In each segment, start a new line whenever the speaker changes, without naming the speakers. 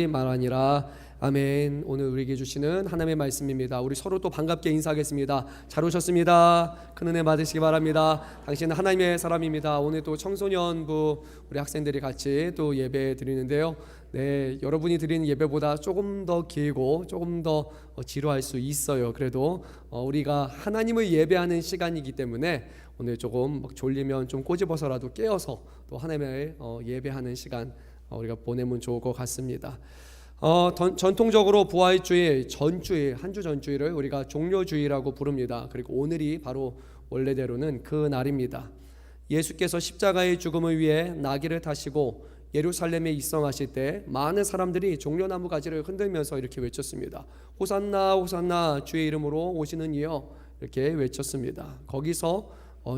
말하니라. 아멘. 오늘 우리에게 주시는 하나님의 말씀입니다. 우리 서로 또 반갑게 인사하겠습니다. 잘 오셨습니다. 큰 은혜 받으시기 바랍니다. 당신은 하나님의 사람입니다. 오늘 또 청소년부 우리 학생들이 같이 또 예배 드리는데요. 네, 여러분이 드리는 예배보다 조금 더 길고 조금 더 지루할 수 있어요. 그래도 우리가 하나님을 예배하는 시간이기 때문에 오늘 조금 졸리면 좀 꼬집어서라도 깨어서 또 하나님을 예배하는 시간 우리가 보내면 좋을 것 같습니다. 전통적으로 부활주일 전주일, 한 주 전주일을 우리가 종료주일이라고 부릅니다. 그리고 오늘이 바로 원래대로는 그 날입니다. 예수께서 십자가의 죽음을 위해 나귀를 타시고 예루살렘에 입성하실 때 많은 사람들이 종려나무 가지를 흔들면서 이렇게 외쳤습니다. 호산나 호산나 주의 이름으로 오시는 이여, 이렇게 외쳤습니다. 거기서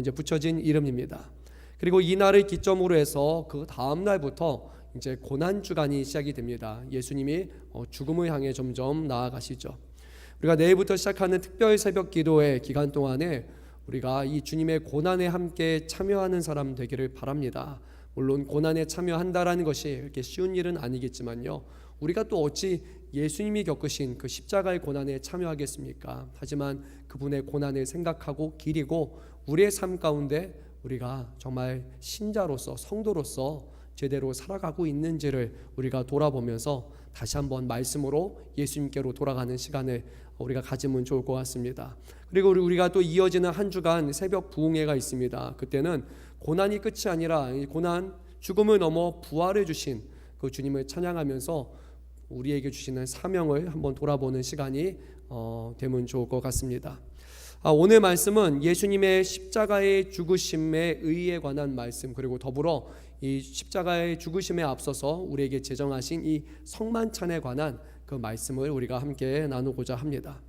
이제 붙여진 이름입니다. 그리고 이 날을 기점으로 해서 그 다음 날부터 이제 고난 주간이 시작이 됩니다. 예수님이 죽음을 향해 점점 나아가시죠. 우리가 내일부터 시작하는 특별 새벽 기도의 기간 동안에 우리가 이 주님의 고난에 함께 참여하는 사람 되기를 바랍니다. 물론 고난에 참여한다라는 것이 이렇게 쉬운 일은 아니겠지만요. 우리가 또 어찌 예수님이 겪으신 그 십자가의 고난에 참여하겠습니까? 하지만 그분의 고난을 생각하고 기리고 우리의 삶 가운데 우리가 정말 신자로서 성도로서 제대로 살아가고 있는지를 우리가 돌아보면서 다시 한번 말씀으로 예수님께로 돌아가는 시간을 우리가 가지면 좋을 것 같습니다. 그리고 우리가 또 이어지는 한 주간 새벽 부흥회가 있습니다. 그때는 고난이 끝이 아니라 고난, 죽음을 넘어 부활해 주신 그 주님을 찬양하면서 우리에게 주시는 사명을 한번 돌아보는 시간이 되면 좋을 것 같습니다. 오늘 말씀은 예수님의 십자가의 죽으심에 의에 관한 말씀, 그리고 더불어 이 십자가의 죽으심에 앞서서 우리에게 제정하신 이 성만찬에 관한 그 말씀을 우리가 함께 나누고자 합니다.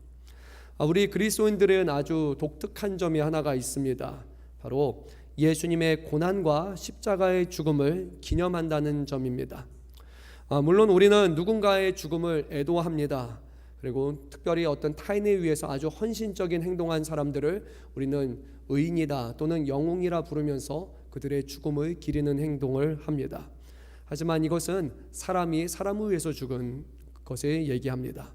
우리 그리스도인들은 아주 독특한 점이 하나가 있습니다. 바로 예수님의 고난과 십자가의 죽음을 기념한다는 점입니다. 물론 우리는 누군가의 죽음을 애도합니다. 그리고 특별히 어떤 타인을 위해서 아주 헌신적인 행동한 사람들을 우리는 의인이다 또는 영웅이라 부르면서 그들의 죽음을 기리는 행동을 합니다. 하지만 이것은 사람이 사람을 위해서 죽은 것을 얘기합니다.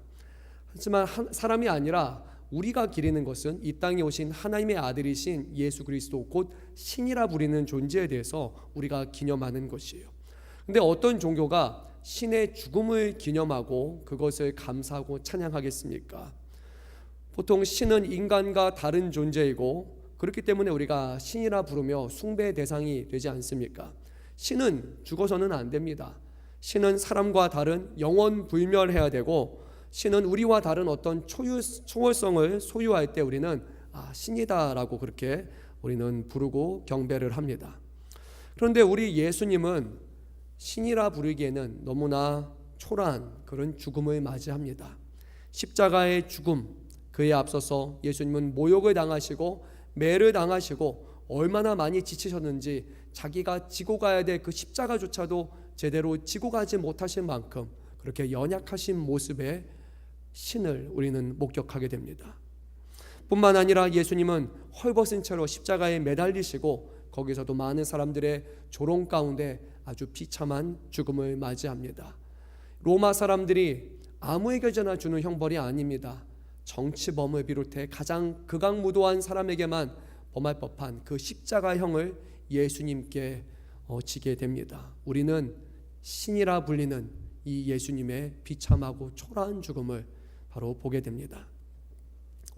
하지만 사람이 아니라 우리가 기리는 것은 이 땅에 오신 하나님의 아들이신 예수 그리스도, 곧 신이라 부리는 존재에 대해서 우리가 기념하는 것이에요. 근데 어떤 종교가 신의 죽음을 기념하고 그것을 감사하고 찬양하겠습니까? 보통 신은 인간과 다른 존재이고 그렇기 때문에 우리가 신이라 부르며 숭배의 대상이 되지 않습니까? 신은 죽어서는 안 됩니다. 신은 사람과 다른 영원 불멸해야 되고, 신은 우리와 다른 어떤 초월성을 소유할 때 우리는 신이다라고 그렇게 우리는 부르고 경배를 합니다. 그런데 우리 예수님은 신이라 부르기에는 너무나 초라한 그런 죽음을 맞이합니다. 십자가의 죽음, 그에 앞서서 예수님은 모욕을 당하시고 매를 당하시고 얼마나 많이 지치셨는지 자기가 지고 가야 될 그 십자가조차도 제대로 지고 가지 못하신 만큼 그렇게 연약하신 모습의 신을 우리는 목격하게 됩니다. 뿐만 아니라 예수님은 헐벗은 채로 십자가에 매달리시고 거기서도 많은 사람들의 조롱 가운데 아주 비참한 죽음을 맞이합니다. 로마 사람들이 아무에게나 주는 형벌이 아닙니다. 정치범을 비롯해 가장 극악무도한 사람에게만 범할 법한 그 십자가형을 예수님께 지게 됩니다. 우리는 신이라 불리는 이 예수님의 비참하고 초라한 죽음을 바로 보게 됩니다.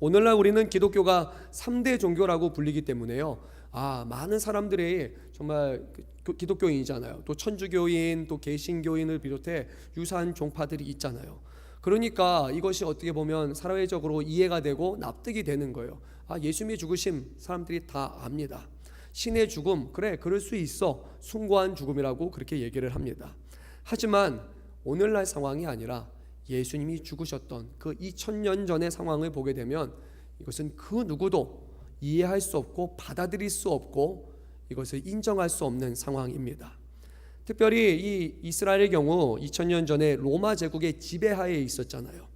오늘날 우리는 기독교가 3대 종교라고 불리기 때문에요. 많은 사람들이 정말 기독교인이잖아요. 또 천주교인, 또 개신교인을 비롯해 유사한 종파들이 있잖아요. 그러니까 이것이 어떻게 보면 사회적으로 이해가 되고 납득이 되는 거예요. 예수님의 죽으심 사람들이 다 압니다. 신의 죽음, 그래 그럴 수 있어, 숭고한 죽음이라고 그렇게 얘기를 합니다. 하지만 오늘날 상황이 아니라 예수님이 죽으셨던 그 2000년 전의 상황을 보게 되면 이것은 그 누구도 이해할 수 없고 받아들일 수 없고 이것을 인정할 수 없는 상황입니다. 특별히 이 이스라엘의 경우 2000년 전에 로마 제국의 지배하에 있었잖아요.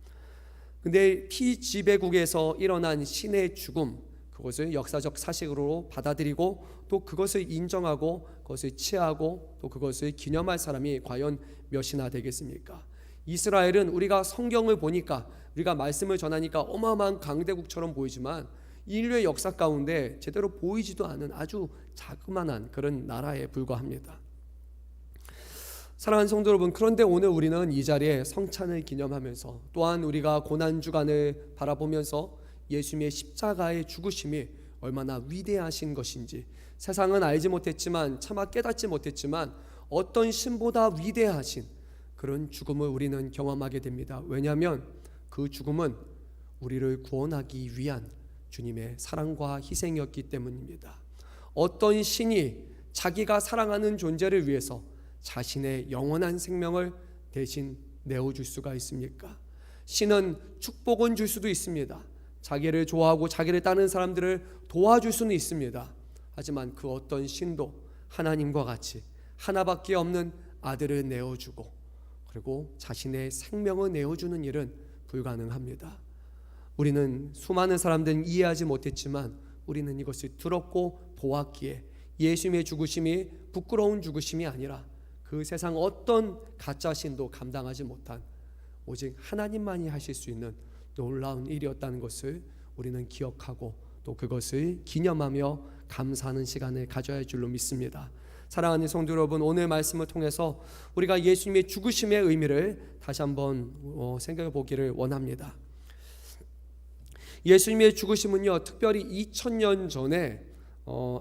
근데 피지배국에서 일어난 신의 죽음, 그것을 역사적 사실로 받아들이고 또 그것을 인정하고 그것을 치하고 또 그것을 기념할 사람이 과연 몇이나 되겠습니까? 이스라엘은 우리가 성경을 보니까, 우리가 말씀을 전하니까 어마어마한 강대국처럼 보이지만 인류의 역사 가운데 제대로 보이지도 않은 아주 자그마한 그런 나라에 불과합니다. 사랑하는 성도 여러분, 그런데 오늘 우리는 이 자리에 성찬을 기념하면서 또한 우리가 고난주간을 바라보면서 예수님의 십자가의 죽으심이 얼마나 위대하신 것인지, 세상은 알지 못했지만, 차마 깨닫지 못했지만 어떤 신보다 위대하신 그런 죽음을 우리는 경험하게 됩니다. 왜냐하면 그 죽음은 우리를 구원하기 위한 주님의 사랑과 희생이었기 때문입니다. 어떤 신이 자기가 사랑하는 존재를 위해서 자신의 영원한 생명을 대신 내어줄 수가 있습니까? 신은 축복은 줄 수도 있습니다. 자기를 좋아하고 자기를 따르는 사람들을 도와줄 수는 있습니다. 하지만 그 어떤 신도 하나님과 같이 하나밖에 없는 아들을 내어주고 그리고 자신의 생명을 내어주는 일은 불가능합니다. 우리는 수많은 사람들은 이해하지 못했지만 우리는 이것을 들었고 보았기에 예수님의 죽으심이 부끄러운 죽으심이 아니라 그 세상 어떤 가짜 신도 감당하지 못한 오직 하나님만이 하실 수 있는 놀라운 일이었다는 것을 우리는 기억하고 또 그것을 기념하며 감사하는 시간을 가져야 할 줄로 믿습니다. 사랑하는 성도 여러분, 오늘 말씀을 통해서 우리가 예수님의 죽으심의 의미를 다시 한번 생각해 보기를 원합니다. 예수님의 죽으심은요, 특별히 2000년 전에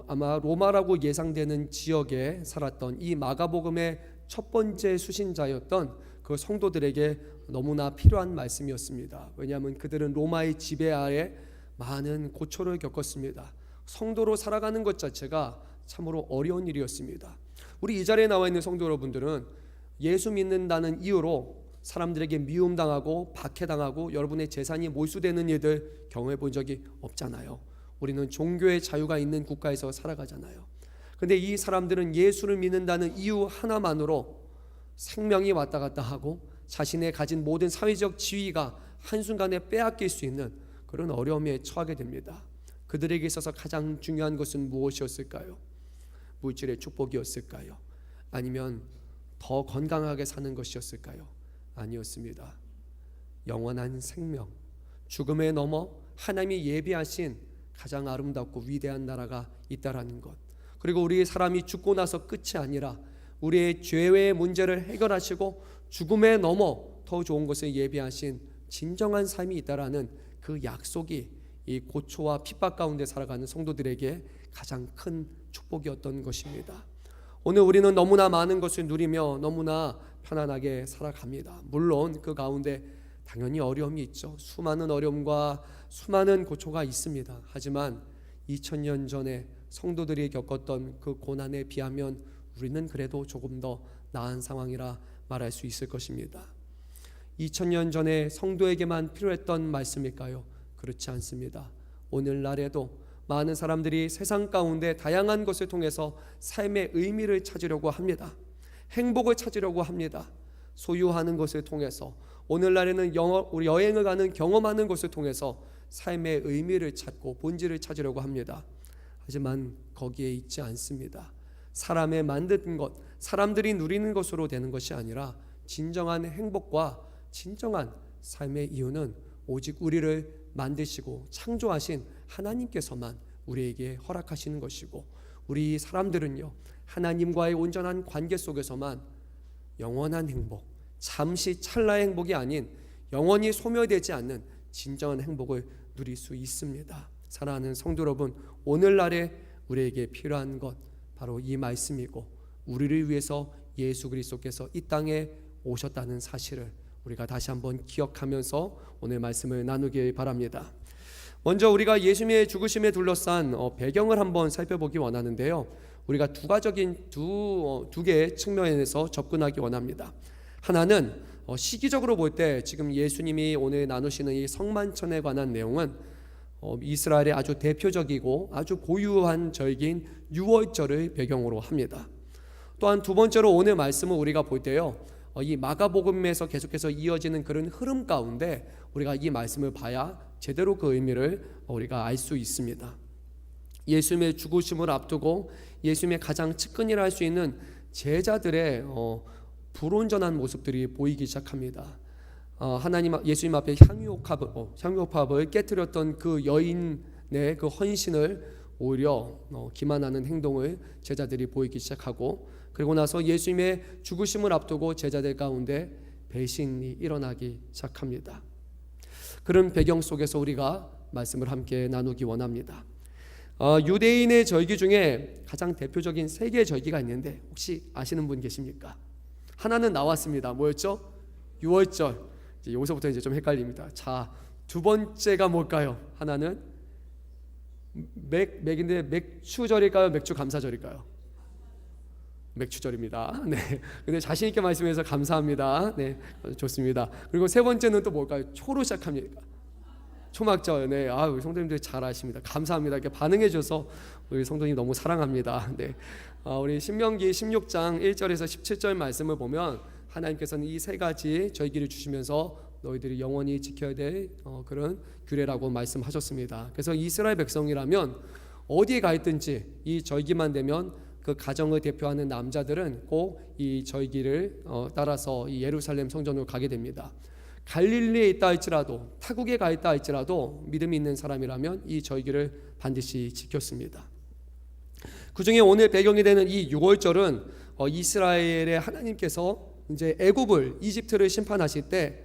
아마 로마라고 예상되는 지역에 살았던 이 마가복음의 첫 번째 수신자였던 그 성도들에게 너무나 필요한 말씀이었습니다. 왜냐하면 그들은 로마의 지배 아래 많은 고초를 겪었습니다. 성도로 살아가는 것 자체가 참으로 어려운 일이었습니다. 우리 이 자리에 나와 있는 성도 여러분들은 예수 믿는다는 이유로 사람들에게 미움당하고 박해당하고 여러분의 재산이 몰수되는 일들 경험해 본 적이 없잖아요. 우리는 종교의 자유가 있는 국가에서 살아가잖아요. 근데 이 사람들은 예수를 믿는다는 이유 하나만으로 생명이 왔다 갔다 하고 자신의 가진 모든 사회적 지위가 한순간에 빼앗길 수 있는 그런 어려움에 처하게 됩니다. 그들에게 있어서 가장 중요한 것은 무엇이었을까요? 물질의 축복이었을까요? 아니면 더 건강하게 사는 것이었을까요? 아니었습니다. 영원한 생명, 죽음에 넘어 하나님이 예비하신 가장 아름답고 위대한 나라가 있다라는 것, 그리고 우리 사람이 죽고 나서 끝이 아니라 우리의 죄의 문제를 해결하시고 죽음에 넘어 더 좋은 것을 예비하신 진정한 삶이 있다라는 그 약속이 이 고초와 핍박 가운데 살아가는 성도들에게 가장 큰 축복이었던 것입니다. 오늘 우리는 너무나 많은 것을 누리며 너무나 편안하게 살아갑니다. 물론 그 가운데 당연히 어려움이 있죠. 수많은 어려움과 수많은 고초가 있습니다. 하지만 2000년 전에 성도들이 겪었던 그 고난에 비하면 우리는 그래도 조금 더 나은 상황이라 말할 수 있을 것입니다. 2000년 전에 성도에게만 필요했던 말씀일까요? 그렇지 않습니다. 오늘날에도 많은 사람들이 세상 가운데 다양한 것을 통해서 삶의 의미를 찾으려고 합니다. 행복을 찾으려고 합니다. 소유하는 것을 통해서, 오늘날에는 우리 여행을 가는 경험하는 것을 통해서 삶의 의미를 찾고 본질을 찾으려고 합니다. 하지만 거기에 있지 않습니다. 사람의 만든 것, 사람들이 누리는 것으로 되는 것이 아니라 진정한 행복과 진정한 삶의 이유는 오직 우리를 만드시고 창조하신 하나님께서만 우리에게 허락하시는 것이고, 우리 사람들은요, 하나님과의 온전한 관계 속에서만 영원한 행복, 잠시 찰나의 행복이 아닌 영원히 소멸되지 않는 진정한 행복을 누릴 수 있습니다. 사랑하는 성도 여러분, 오늘날에 우리에게 필요한 것 바로 이 말씀이고, 우리를 위해서 예수 그리스도께서 이 땅에 오셨다는 사실을 우리가 다시 한번 기억하면서 오늘 말씀을 나누길 바랍니다. 먼저 우리가 예수님의 죽으심에 둘러싼 배경을 한번 살펴보기 원하는데요. 우리가 두 개의 측면에서 접근하기 원합니다. 하나는 시기적으로 볼 때 지금 예수님이 오늘 나누시는 이 성만찬에 관한 내용은 이스라엘의 아주 대표적이고 아주 고유한 절기인 유월절을 배경으로 합니다. 또한 두 번째로 오늘 말씀을 우리가 볼 때요, 이 마가복음에서 계속해서 이어지는 그런 흐름 가운데 우리가 이 말씀을 봐야 제대로 그 의미를 우리가 알 수 있습니다. 예수님의 죽으심을 앞두고 예수님의 가장 측근이라 할 수 있는 제자들의 불온전한 모습들이 보이기 시작합니다. 예수님 앞에 향유옥합을 깨뜨렸던 그 여인의 그 헌신을 오히려 기만하는 행동을 제자들이 보이기 시작하고, 그리고 나서 예수님의 죽으심을 앞두고 제자들 가운데 배신이 일어나기 시작합니다. 그런 배경 속에서 우리가 말씀을 함께 나누기 원합니다. 유대인의 절기 중에 가장 대표적인 세 개의 절기가 있는데 혹시 아시는 분 계십니까? 하나는 나왔습니다. 뭐였죠? 유월절. 여기서부터 이제 좀 헷갈립니다. 자, 두 번째가 뭘까요? 하나는 맥인데 맥추절일까요? 맥주감사절일까요? 맥추절입니다. 네. 근데 자신 있게 말씀해서 감사합니다. 네, 좋습니다. 그리고 세 번째는 또 뭘까요? 초로 시작합니다. 초막절. 네, 우리 성도님들 잘 아십니다. 감사합니다. 이렇게 반응해줘서 우리 성도님 너무 사랑합니다. 네, 우리 신명기 16장 1절에서 17절 말씀을 보면 하나님께서는 이 세 가지 절기를 주시면서 너희들이 영원히 지켜야 될 그런 규례라고 말씀하셨습니다. 그래서 이스라엘 백성이라면 어디에 가 있든지 이 절기만 되면 그 가정을 대표하는 남자들은 꼭 이 절기를 따라서 이 예루살렘 성전으로 가게 됩니다. 갈릴리에 있다 할지라도, 타국에 가 있다 할지라도 믿음이 있는 사람이라면 이 절기를 반드시 지켰습니다. 그 중에 오늘 배경이 되는 이 6월절은 이스라엘의 하나님께서 이제 이집트를 심판하실 때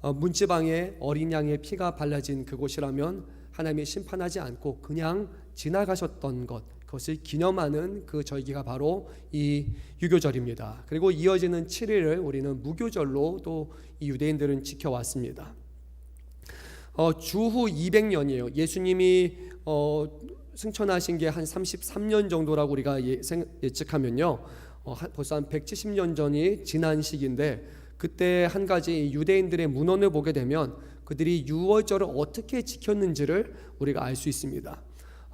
문지방에 어린 양의 피가 발라진 그곳이라면 하나님이 심판하지 않고 그냥 지나가셨던 그것을 기념하는 그 절기가 바로 이 유교절입니다. 그리고 이어지는 7일을 우리는 무교절로 또 이 유대인들은 지켜왔습니다. 주후 200년이에요. 예수님이 승천하신 게 한 33년 정도라고 우리가 예측하면요, 벌써 한 170년 전이 지난 시기인데, 그때 한 가지 유대인들의 문헌을 보게 되면 그들이 유월절을 어떻게 지켰는지를 우리가 알 수 있습니다.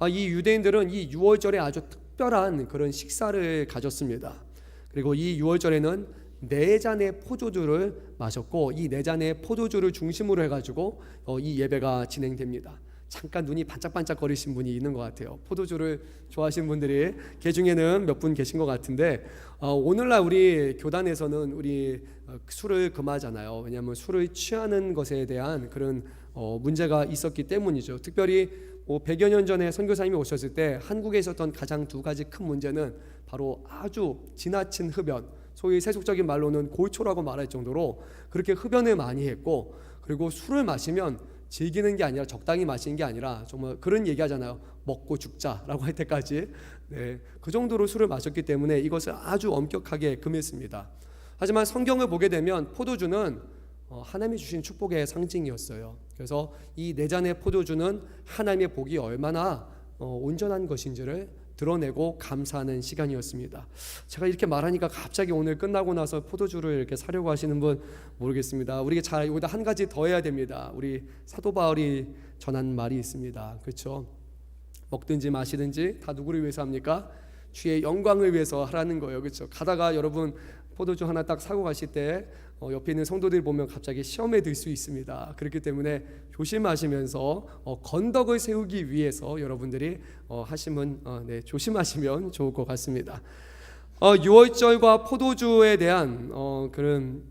이 유대인들은 이 유월절에 아주 특별한 그런 식사를 가졌습니다. 그리고 이 유월절에는 4잔의 포도주를 마셨고, 이 4잔의 포도주를 중심으로 해가지고 이 예배가 진행됩니다. 잠깐 눈이 반짝반짝 거리신 분이 있는 것 같아요. 포도주를 좋아하시는 분들이 개 중에는 몇 분 계신 것 같은데, 오늘날 우리 교단에서는 우리 술을 금하잖아요. 왜냐하면 술을 취하는 것에 대한 그런 문제가 있었기 때문이죠. 특별히 100여 년 전에 선교사님이 오셨을 때 한국에 있었던 가장 두 가지 큰 문제는 바로 아주 지나친 흡연, 소위 세속적인 말로는 골초라고 말할 정도로 그렇게 흡연을 많이 했고, 그리고 술을 마시면 즐기는 게 아니라 적당히 마시는 게 아니라 정말 그런 얘기 하잖아요. 먹고 죽자라고 할 때까지. 네, 그 정도로 술을 마셨기 때문에 이것을 아주 엄격하게 금했습니다. 하지만 성경을 보게 되면 포도주는 하나님이 주신 축복의 상징이었어요. 그래서 이 4잔의 포도주는 하나님의 복이 얼마나 온전한 것인지를 드러내고 감사하는 시간이었습니다. 제가 이렇게 말하니까 갑자기 오늘 끝나고 나서 포도주를 이렇게 사려고 하시는 분 모르겠습니다. 우리가 잘 여기다 한 가지 더 해야 됩니다. 우리 사도 바울이 전한 말이 있습니다. 그렇죠? 먹든지 마시든지 다 누구를 위해서 합니까? 주의 영광을 위해서 하라는 거예요. 그렇죠? 가다가 여러분 포도주 하나 딱 사고 가실 때 옆에 있는 성도들 보면 갑자기 시험에 들 수 있습니다. 그렇기 때문에 조심하시면서 건덕을 세우기 위해서 여러분들이 하시면 조심하시면 좋을 것 같습니다. 6월절과 포도주에 대한 그런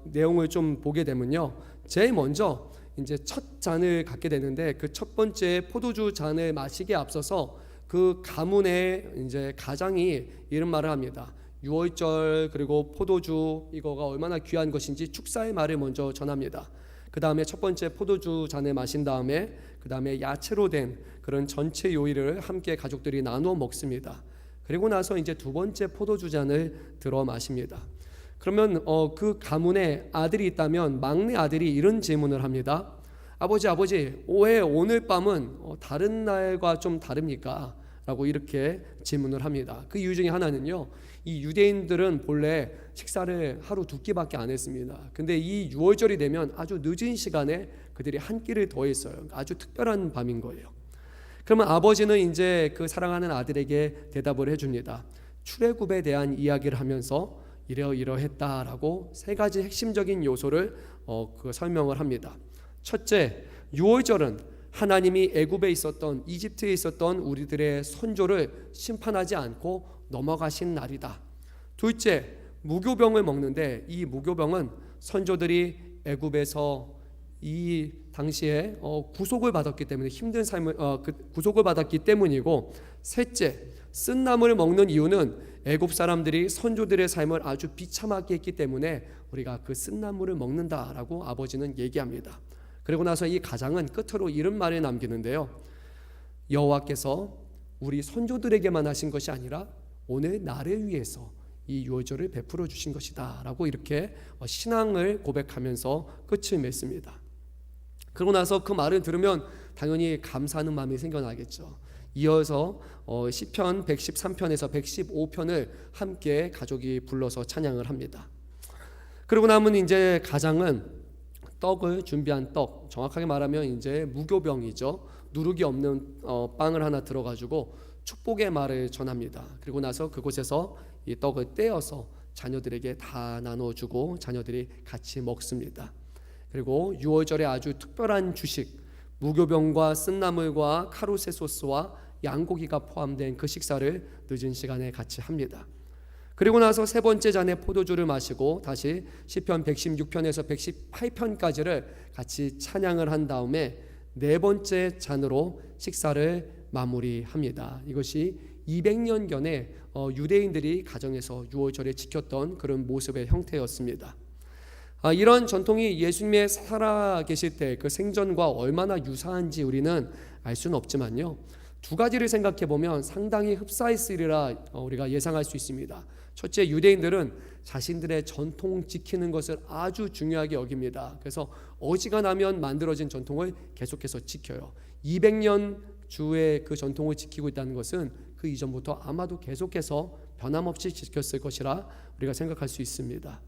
내용을 좀 보게 되면요, 제일 먼저 이제 첫 잔을 갖게 되는데, 그 첫 번째 포도주 잔을 마시기에 앞서서 그 가문의 이제 가장이 이런 말을 합니다. 6월절 그리고 포도주 이거가 얼마나 귀한 것인지 축사의 말을 먼저 전합니다. 그 다음에 첫 번째 포도주 잔을 마신 다음에 그 다음에 야채로 된 그런 전체 요리를 함께 가족들이 나누어 먹습니다. 그리고 나서 이제 두 번째 포도주 잔을 들어 마십니다. 그러면 그 가문에 아들이 있다면 막내 아들이 이런 질문을 합니다. 아버지 왜 오늘 밤은 다른 날과 좀 다릅니까? 라고 이렇게 질문을 합니다. 그 이유 중에 하나는요, 이 유대인들은 본래 식사를 하루 2끼밖에 안 했습니다. 근데 이 6월절이 되면 아주 늦은 시간에 그들이 한 끼를 더 했어요. 아주 특별한 밤인 거예요. 그러면 아버지는 이제 그 사랑하는 아들에게 대답을 해줍니다. 출애굽에 대한 이야기를 하면서 이러이러했다라고 3가지 핵심적인 요소를 설명을 합니다. 첫째, 6월절은 하나님이 애굽에 있었던, 이집트에 있었던 우리들의 선조를 심판하지 않고 넘어가신 날이다. 둘째, 무교병을 먹는데 이 무교병은 선조들이 애굽에서 이 당시에 구속을 받았기 때문에 힘든 삶을 구속을 받았기 때문이고, 셋째, 쓴 나물을 먹는 이유는 애굽 사람들이 선조들의 삶을 아주 비참하게 했기 때문에 우리가 그 쓴 나물을 먹는다라고 아버지는 얘기합니다. 그리고 나서 이 가장은 끝으로 이런 말을 남기는데요. 여호와께서 우리 선조들에게만 하신 것이 아니라 오늘 나를 위해서 이 유월절을 베풀어 주신 것이다 라고 이렇게 신앙을 고백하면서 끝을 맺습니다. 그러고 나서 그 말을 들으면 당연히 감사하는 마음이 생겨나겠죠. 이어서 시편 113편에서 115편을 함께 가족이 불러서 찬양을 합니다. 그러고 나면 이제 가장은 떡을 준비한 떡, 정확하게 말하면 이제 무교병이죠. 누룩이 없는 빵을 하나 들어가지고 축복의 말을 전합니다. 그리고 나서 그곳에서 이 떡을 떼어서 자녀들에게 다 나눠주고 자녀들이 같이 먹습니다. 그리고 유월절에 아주 특별한 주식, 무교병과 쓴나물과 카루세 소스와 양고기가 포함된 그 식사를 늦은 시간에 같이 합니다. 그리고 나서 세 번째 잔에 포도주를 마시고 다시 시편 116편에서 118편까지를 같이 찬양을 한 다음에 네 번째 잔으로 식사를 마무리합니다. 이것이 200년경에 유대인들이 가정에서 유월절에 지켰던 그런 모습의 형태였습니다. 이런 전통이 예수님의 살아계실 때 그 생전과 얼마나 유사한지 우리는 알 수는 없지만요, 두 가지를 생각해 보면 상당히 흡사했으리라 우리가 예상할 수 있습니다. 첫째, 유대인들은 자신들의 전통 지키는 것을 아주 중요하게 여깁니다. 그래서 어지간하면 만들어진 전통을 계속해서 지켜요. 200년 주의 그 전통을 지키고 있다는 것은 그 이전부터 아마도 계속해서 변함없이 지켰을 것이라 우리가 생각할 수 있습니다.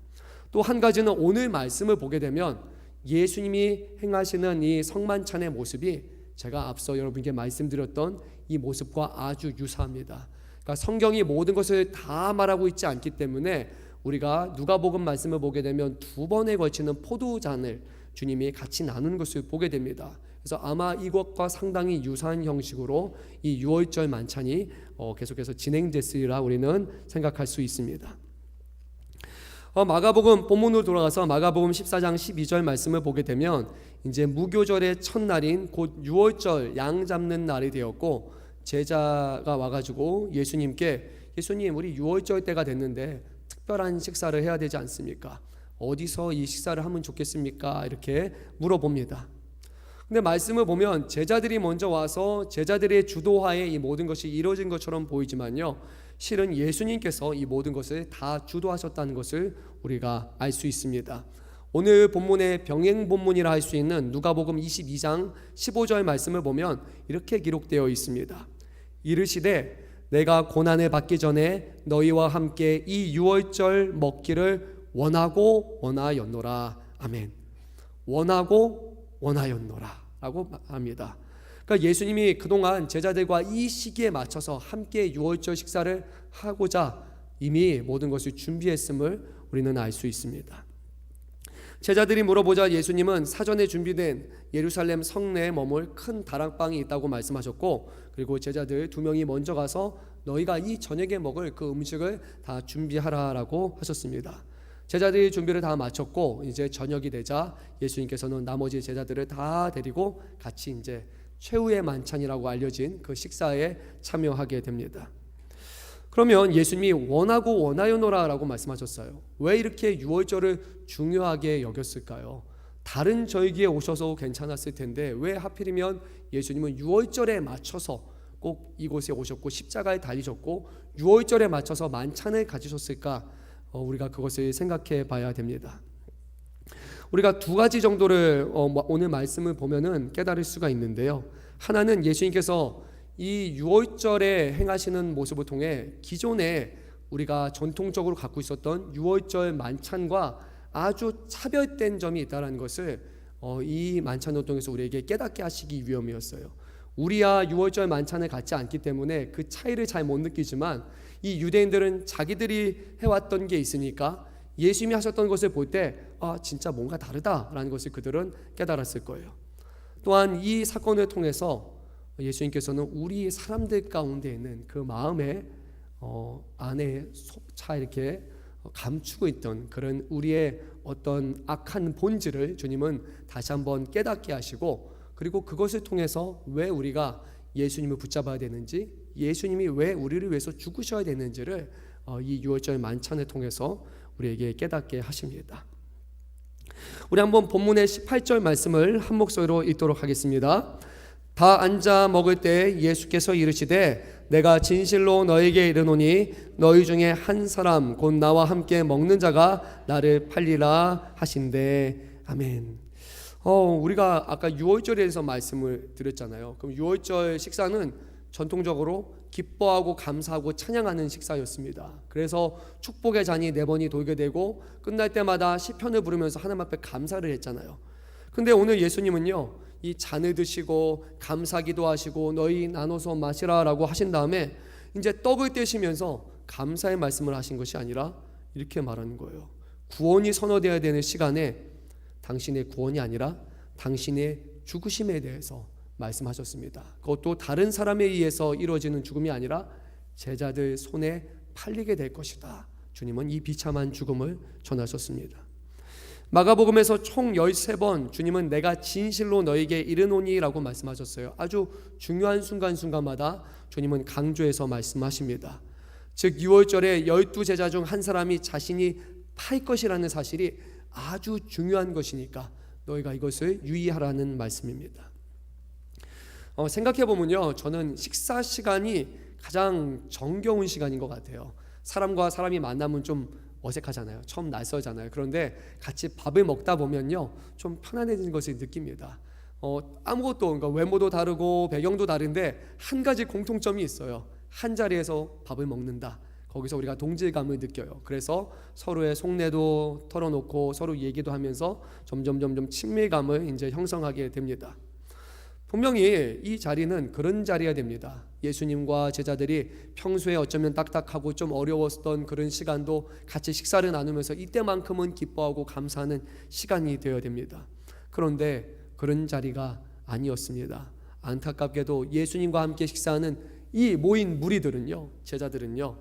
또 한 가지는 오늘 말씀을 보게 되면 예수님이 행하시는 이 성만찬의 모습이 제가 앞서 여러분께 말씀드렸던 이 모습과 아주 유사합니다. 그러니까 성경이 모든 것을 다 말하고 있지 않기 때문에 우리가 누가복음 말씀을 보게 되면 두 번에 걸치는 포도잔을 주님이 같이 나눈 것을 보게 됩니다. 그래서 아마 이것과 상당히 유사한 형식으로 이 유월절 만찬이 계속해서 진행됐으리라 우리는 생각할 수 있습니다. 마가복음 본문으로 돌아가서 마가복음 14장 12절 말씀을 보게 되면 이제 무교절의 첫날인 곧 유월절 양 잡는 날이 되었고, 제자가 와가지고 예수님께 예수님, 우리 유월절 때가 됐는데 특별한 식사를 해야 되지 않습니까? 어디서 이 식사를 하면 좋겠습니까? 이렇게 물어봅니다. 근데 말씀을 보면 제자들이 먼저 와서 제자들의 주도하에 이 모든 것이 이루어진 것처럼 보이지만요, 실은 예수님께서 이 모든 것을 다 주도하셨다는 것을 우리가 알 수 있습니다. 오늘 본문의 병행 본문이라 할 수 있는 누가복음 22장 15절 말씀을 보면 이렇게 기록되어 있습니다. 이르시되 내가 고난을 받기 전에 너희와 함께 이 유월절 먹기를 원하고 원하였노라. 아멘. 원하고 원하였노라 라고 합니다. 그러니까 예수님이 그동안 제자들과 이 시기에 맞춰서 함께 유월절 식사를 하고자 이미 모든 것을 준비했음을 우리는 알 수 있습니다. 제자들이 물어보자 예수님은 사전에 준비된 예루살렘 성내에 머물 큰 다락방이 있다고 말씀하셨고, 그리고 제자들 2명이 먼저 가서 너희가 이 저녁에 먹을 그 음식을 다 준비하라라고 하셨습니다. 제자들이 준비를 다 마쳤고 이제 저녁이 되자 예수님께서는 나머지 제자들을 다 데리고 같이 이제 최후의 만찬이라고 알려진 그 식사에 참여하게 됩니다. 그러면 예수님이 원하고 원하였노라라고 말씀하셨어요. 왜 이렇게 유월절을 중요하게 여겼을까요? 다른 절기에 오셔서 괜찮았을 텐데 왜 하필이면 예수님은 유월절에 맞춰서 꼭 이곳에 오셨고 십자가에 달리셨고 유월절에 맞춰서 만찬을 가지셨을까? 우리가 그것을 생각해 봐야 됩니다. 우리가 두 가지 정도를 오늘 말씀을 보면은 깨달을 수가 있는데요. 하나는 예수님께서 이 유월절에 행하시는 모습을 통해 기존에 우리가 전통적으로 갖고 있었던 유월절 만찬과 아주 차별된 점이 있다는 것을 이 만찬을 통해서 우리에게 깨닫게 하시기 위함이었어요. 우리야 유월절 만찬을 갖지 않기 때문에 그 차이를 잘 못 느끼지만 이 유대인들은 자기들이 해왔던 게 있으니까 예수님이 하셨던 것을 볼 때 진짜 뭔가 다르다라는 것을 그들은 깨달았을 거예요. 또한 이 사건을 통해서 예수님께서는 우리 사람들 가운데 있는 그 마음에 안에 차 이렇게 감추고 있던 그런 우리의 어떤 악한 본질을 주님은 다시 한번 깨닫게 하시고, 그리고 그것을 통해서 왜 우리가 예수님을 붙잡아야 되는지, 예수님이 왜 우리를 위해서 죽으셔야 되는지를 이 6월절 만찬을 통해서 우리에게 깨닫게 하십니다. 우리 한번 본문의 18절 말씀을 한 목소리로 읽도록 하겠습니다. 다 앉아 먹을 때 예수께서 이르시되 내가 진실로 너에게 이르노니 너희 중에 한 사람 곧 나와 함께 먹는 자가 나를 팔리라 하신대. 아멘. 우리가 아까 6월절에서 말씀을 드렸잖아요. 그럼 6월절 식사는 전통적으로 기뻐하고 감사하고 찬양하는 식사였습니다. 그래서 축복의 잔이 4번이 돌게 되고 끝날 때마다 시편을 부르면서 하나님 앞에 감사를 했잖아요. 근데 오늘 예수님은요, 이 잔을 드시고 감사기도 하시고 너희 나눠서 마시라 라고 하신 다음에 이제 떡을 떼시면서 감사의 말씀을 하신 것이 아니라 이렇게 말하는 거예요. 구원이 선언되어야 되는 시간에 당신의 구원이 아니라 당신의 죽으심에 대해서 말씀하셨습니다. 그것도 다른 사람에 의해서 이루어지는 죽음이 아니라 제자들 손에 팔리게 될 것이다. 주님은 이 비참한 죽음을 전하셨습니다. 마가복음에서 총 13번 주님은 내가 진실로 너에게 이르노니 라고 말씀하셨어요. 아주 중요한 순간순간마다 주님은 강조해서 말씀하십니다. 즉 6월절에 12제자 중 한 사람이 자신이 팔 것이라는 사실이 아주 중요한 것이니까 너희가 이것을 유의하라는 말씀입니다. 생각해보면요, 저는 식사 시간이 가장 정겨운 시간인 것 같아요. 사람과 사람이 만나면 좀 어색하잖아요. 처음 낯설잖아요. 그런데 같이 밥을 먹다 보면요, 좀 편안해지는 것을 느낍니다. 아무것도, 그러니까 외모도 다르고 배경도 다른데 한 가지 공통점이 있어요. 한 자리에서 밥을 먹는다. 거기서 우리가 동질감을 느껴요. 그래서 서로의 속내도 털어놓고 서로 얘기도 하면서 점점 친밀감을 이제 형성하게 됩니다. 분명히 이 자리는 그런 자리여야 됩니다. 예수님과 제자들이 평소에 어쩌면 딱딱하고 좀 어려웠던 그런 시간도 같이 식사를 나누면서 이때만큼은 기뻐하고 감사하는 시간이 되어야 됩니다. 그런데 그런 자리가 아니었습니다. 안타깝게도 예수님과 함께 식사하는 이 모인 무리들은요, 제자들은요,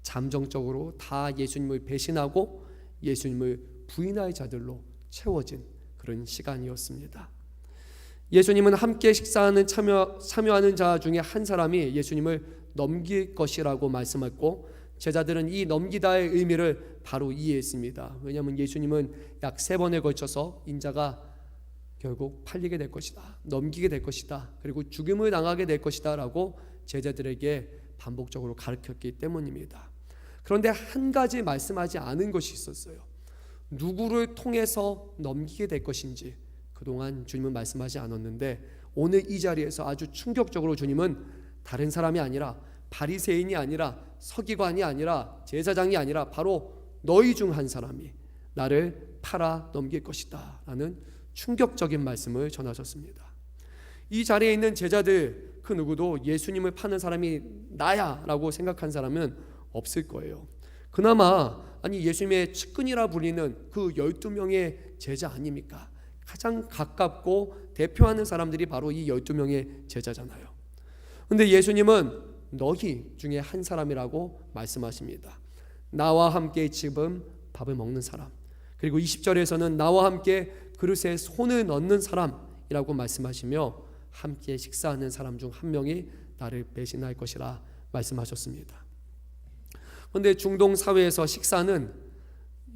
잠정적으로 다 예수님을 배신하고 예수님을 부인할 자들로 채워진 그런 시간이었습니다. 예수님은 함께 식사하는 참여하는 자 중에 한 사람이 예수님을 넘길 것이라고 말씀했고, 제자들은 이 넘기다의 의미를 바로 이해했습니다. 왜냐하면 예수님은 약 3번에 걸쳐서 인자가 결국 팔리게 될 것이다, 넘기게 될 것이다, 그리고 죽임을 당하게 될 것이다 라고 제자들에게 반복적으로 가르쳤기 때문입니다. 그런데 한 가지 말씀하지 않은 것이 있었어요. 누구를 통해서 넘기게 될 것인지 그동안 주님은 말씀하지 않았는데, 오늘 이 자리에서 아주 충격적으로 주님은 다른 사람이 아니라 바리새인이 아니라 서기관이 아니라 제사장이 아니라 바로 너희 중 한 사람이 나를 팔아 넘길 것이다 라는 충격적인 말씀을 전하셨습니다. 이 자리에 있는 제자들 그 누구도 예수님을 파는 사람이 나야 라고 생각한 사람은 없을 거예요. 그나마 예수님의 측근이라 불리는 그 12명의 제자 아닙니까? 가장 가깝고 대표하는 사람들이 바로 이 12명의 제자잖아요. 그런데 예수님은 너희 중에 한 사람이라고 말씀하십니다. 나와 함께 지금 밥을 먹는 사람, 그리고 20절에서는 나와 함께 그릇에 손을 넣는 사람이라고 말씀하시며 함께 식사하는 사람 중 한 명이 나를 배신할 것이라 말씀하셨습니다. 그런데 중동 사회에서 식사는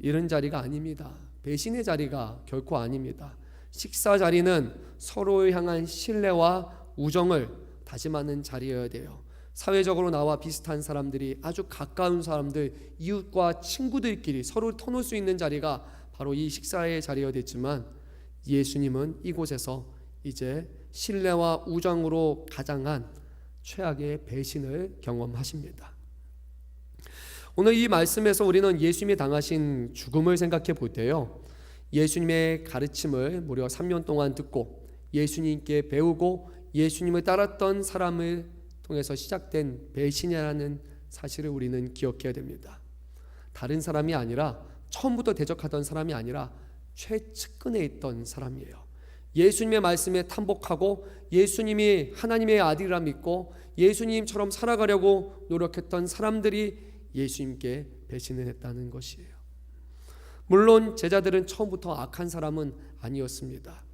이런 자리가 아닙니다. 배신의 자리가 결코 아닙니다. 식사 자리는 서로를 향한 신뢰와 우정을 다짐하는 자리여야 돼요. 사회적으로 나와 비슷한 사람들이, 아주 가까운 사람들, 이웃과 친구들끼리 서로 터놓을 수 있는 자리가 바로 이 식사의 자리여야 됐지만, 예수님은 이곳에서 이제 신뢰와 우정으로 가장한 최악의 배신을 경험하십니다. 오늘 이 말씀에서 우리는 예수님이 당하신 죽음을 생각해 볼 때요, 예수님의 가르침을 무려 3년 동안 듣고 예수님께 배우고 예수님을 따랐던 사람을 통해서 시작된 배신이라는 사실을 우리는 기억해야 됩니다. 다른 사람이 아니라, 처음부터 대적하던 사람이 아니라 최측근에 있던 사람이에요. 예수님의 말씀에 탐복하고 예수님이 하나님의 아들이라 믿고 예수님처럼 살아가려고 노력했던 사람들이 예수님께 배신을 했다는 것이에요. 물론 제자들은 처음부터 악한 사람은 아니었습니다.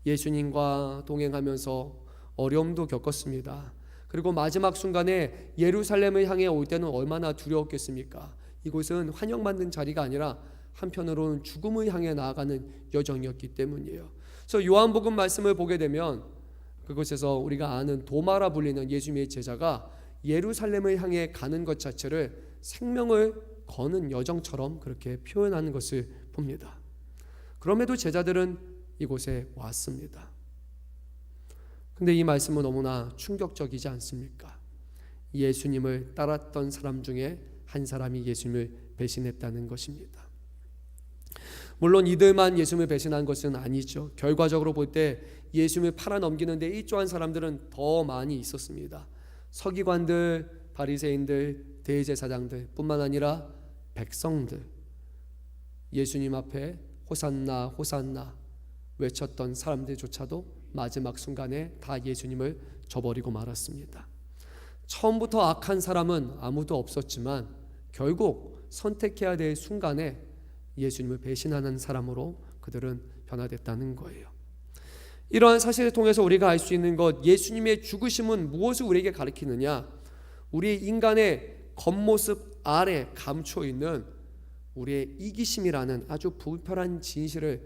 예수님과 동행하면서 어려움도 겪었습니다. 그리고 마지막 순간에 예루살렘을 향해 올 때는 얼마나 두려웠겠습니까? 이곳은 환영받는 자리가 아니라 한편으로는 죽음을 향해 나아가는 여정이었기 때문이에요. 그래서 요한복음 말씀을 보게 되면 그곳에서 우리가 아는 도마라 불리는 예수님의 제자가 예루살렘을 향해 가는 것 자체를 생명을 거는 여정처럼 그렇게 표현하는 것을 봅니다. 그럼에도 제자들은 이곳에 왔습니다. 근데 이 말씀은 너무나 충격적이지 않습니까? 예수님을 따랐던 사람 중에 한 사람이 예수님을 배신했다는 것입니다. 물론 이들만 예수님을 배신한 것은 아니죠. 결과적으로 볼 때 예수님을 팔아넘기는데 일조한 사람들은 더 많이 있었습니다. 서기관들, 바리새인들, 대제사장들 뿐만 아니라 백성들, 예수님 앞에 호산나 호산나 외쳤던 사람들조차도 마지막 순간에 다 예수님을 저버리고 말았습니다. 처음부터 악한 사람은 아무도 없었지만 결국 선택해야 될 순간에 예수님을 배신하는 사람으로 그들은 변화됐다는 거예요. 이러한 사실을 통해서 우리가 알 수 있는 것, 예수님의 죽으심은 무엇을 우리에게 가르치느냐? 우리 인간의 겉모습 아래 감춰 있는 우리의 이기심이라는 아주 불편한 진실을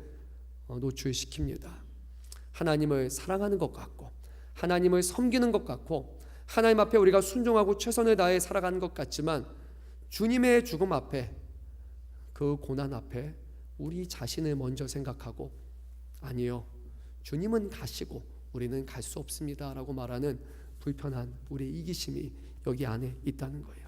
노출시킵니다. 하나님을 사랑하는 것 같고 하나님을 섬기는 것 같고 하나님 앞에 우리가 순종하고 최선을 다해 살아가는 것 같지만 주님의 죽음 앞에, 그 고난 앞에 우리 자신을 먼저 생각하고 아니요, 주님은 가시고 우리는 갈 수 없습니다 라고 말하는 불편한 우리의 이기심이 여기 안에 있다는 거예요.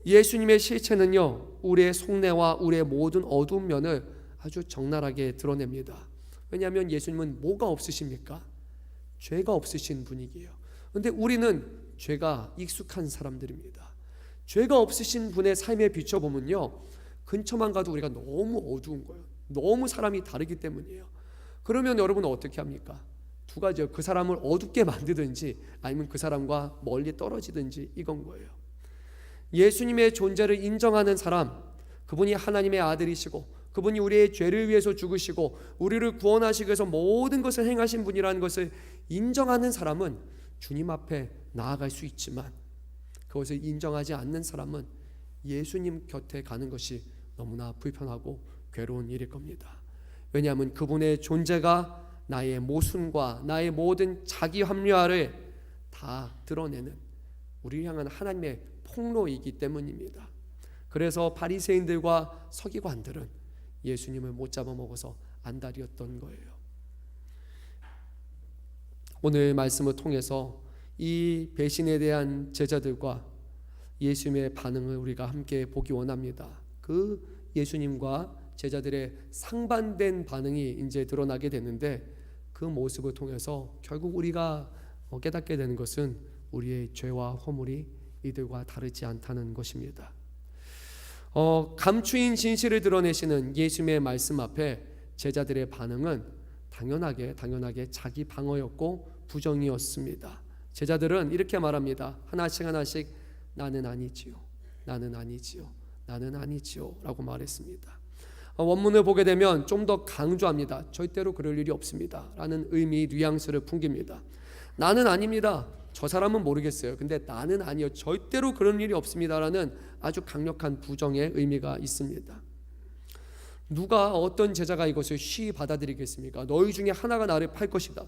예수님의 실체는요, 우리의 속내와 우리의 모든 어두운 면을 아주 적나라하게 드러냅니다. 왜냐하면 예수님은 뭐가 없으십니까? 죄가 없으신 분이기요. 그런데 우리는 죄가 익숙한 사람들입니다. 죄가 없으신 분의 삶에 비춰보면요, 근처만 가도 우리가 너무 어두운 거예요. 너무 사람이 다르기 때문이에요. 그러면 여러분은 어떻게 합니까? 두 가지요. 그 사람을 어둡게 만들든지 아니면 그 사람과 멀리 떨어지든지 이건 거예요. 예수님의 존재를 인정하는 사람, 그분이 하나님의 아들이시고 그분이 우리의 죄를 위해서 죽으시고 우리를 구원하시기 위해서 모든 것을 행하신 분이라는 것을 인정하는 사람은 주님 앞에 나아갈 수 있지만, 그것을 인정하지 않는 사람은 예수님 곁에 가는 것이 너무나 불편하고 괴로운 일일 겁니다. 왜냐하면 그분의 존재가 나의 모순과 나의 모든 자기 합리화를 다 드러내는 우리를 향한 하나님의 폭로이기 때문입니다. 그래서 바리새인들과 서기관들은 예수님을 못 잡아먹어서 안달이었던 거예요. 오늘 말씀을 통해서 이 배신에 대한 제자들과 예수님의 반응을 우리가 함께 보기 원합니다. 그 예수님과 제자들의 상반된 반응이 이제 드러나게 되는데, 그 모습을 통해서 결국 우리가 깨닫게 되는 것은 우리의 죄와 허물이 이들과 다르지 않다는 것입니다. 감추인 진실을 드러내시는 예수님의 말씀 앞에 제자들의 반응은 당연하게 자기 방어였고 부정이었습니다. 제자들은 이렇게 말합니다. 하나씩 나는 아니지요, 나는 아니지요, 나는 아니지요 라고 말했습니다. 원문을 보게 되면 좀 더 강조합니다. 절대로 그럴 일이 없습니다 라는 의미, 뉘앙스를 풍깁니다. 나는 아닙니다, 저 사람은 모르겠어요, 근데 나는 아니요, 절대로 그런 일이 없습니다 라는 아주 강력한 부정의 의미가 있습니다. 누가, 어떤 제자가 이것을 쉬이 받아들이겠습니까? 너희 중에 하나가 나를 팔 것이다,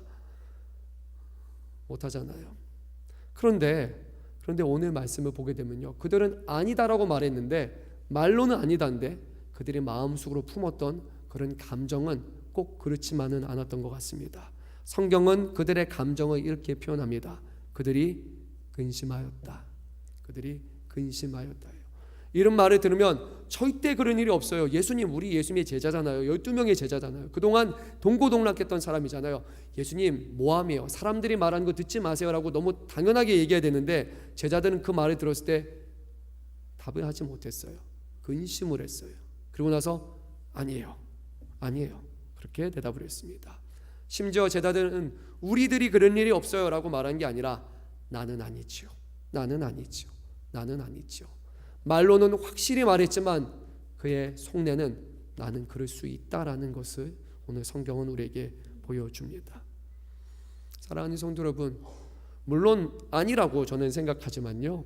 못하잖아요. 그런데 오늘 말씀을 보게 되면요, 그들은 아니다라고 말했는데, 말로는 아니다인데 그들의 마음속으로 품었던 그런 감정은 꼭 그렇지만은 않았던 것 같습니다. 성경은 그들의 감정을 이렇게 표현합니다. 그들이 근심하였다. 그들이 근심하였다요. 이런 말을 들으면 절대 그런 일이 없어요. 예수님, 우리 예수님의 제자잖아요. 12명의 제자잖아요. 그동안 동고동락했던 사람이잖아요. 예수님 뭐하며 사람들이 말하는 거 듣지 마세요라고 너무 당연하게 얘기해야 되는데, 제자들은 그 말을 들었을 때 답을 하지 못했어요. 근심을 했어요. 그리고 나서 아니에요 그렇게 대답을 했습니다. 심지어 제자들은 우리들이 그런 일이 없어요 라고 말한 게 아니라 나는 아니지요, 나는 아니지요, 나는 아니지요. 말로는 확실히 말했지만 그의 속내는 나는 그럴 수 있다라는 것을 오늘 성경은 우리에게 보여줍니다. 사랑하는 성도 여러분, 물론 아니라고 저는 생각하지만요,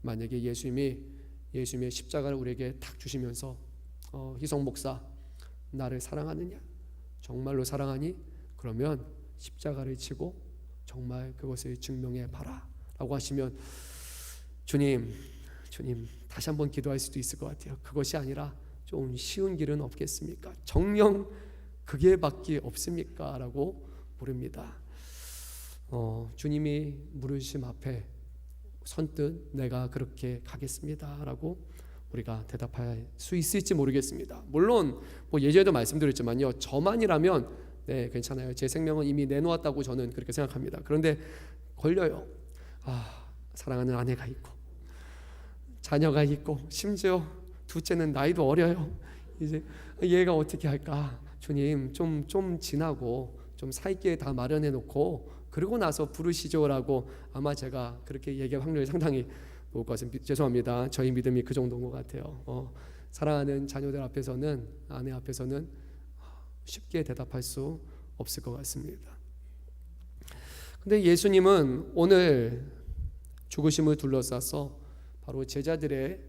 만약에 예수님의 십자가를 우리에게 탁 주시면서 희성 목사, 나를 사랑하느냐? 정말로 사랑하니? 그러면 십자가를 지고 정말 그것을 증명해 봐라 라고 하시면 주님 다시 한번 기도할 수도 있을 것 같아요. 그것이 아니라 좀 쉬운 길은 없겠습니까? 정녕 그게 밖에 없습니까? 라고 물읍니다. 주님이 물으심 앞에 선뜻 내가 그렇게 가겠습니다 라고 우리가 대답할 수 있을지 모르겠습니다. 물론 예전에도 말씀드렸지만요, 저만이라면 네, 괜찮아요. 제 생명은 이미 내놓았다고 저는 그렇게 생각합니다. 그런데 걸려요. 사랑하는 아내가 있고 자녀가 있고 심지어 둘째는 나이도 어려요. 이제 얘가 어떻게 할까? 주님 좀 지나고 좀 살 길 다 마련해 놓고 그러고 나서 부르시죠라고 아마 제가 그렇게 얘기할 확률이 상당히 높을 것 같습니다. 죄송합니다. 저희 믿음이 그 정도인 것 같아요. 사랑하는 자녀들 앞에서는, 아내 앞에서는 쉽게 대답할 수 없을 것 같습니다. 근데 예수님은 오늘 죽으심을 둘러싸서 바로 제자들의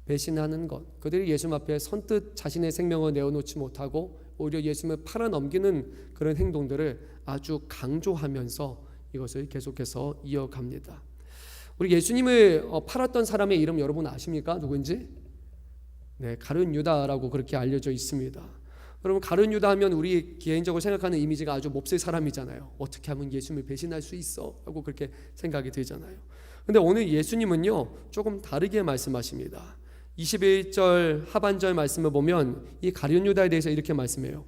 배신하는 것, 그들이 예수님 앞에 선뜻 자신의 생명을 내어놓지 못하고 오히려 예수님을 팔아넘기는 그런 행동들을 아주 강조하면서 이것을 계속해서 이어갑니다. 우리 예수님을 팔았던 사람의 이름 여러분 아십니까? 누구인지? 네, 가룟 유다라고 그렇게 알려져 있습니다. 여러분, 가룟 유다 하면 우리 개인적으로 생각하는 이미지가 아주 몹쓸 사람이잖아요. 어떻게 하면 예수님을 배신할 수 있어? 라고 그렇게 생각이 들잖아요. 근데 오늘 예수님은요, 조금 다르게 말씀하십니다. 21절 하반절 말씀을 보면 이 가룟 유다에 대해서 이렇게 말씀해요.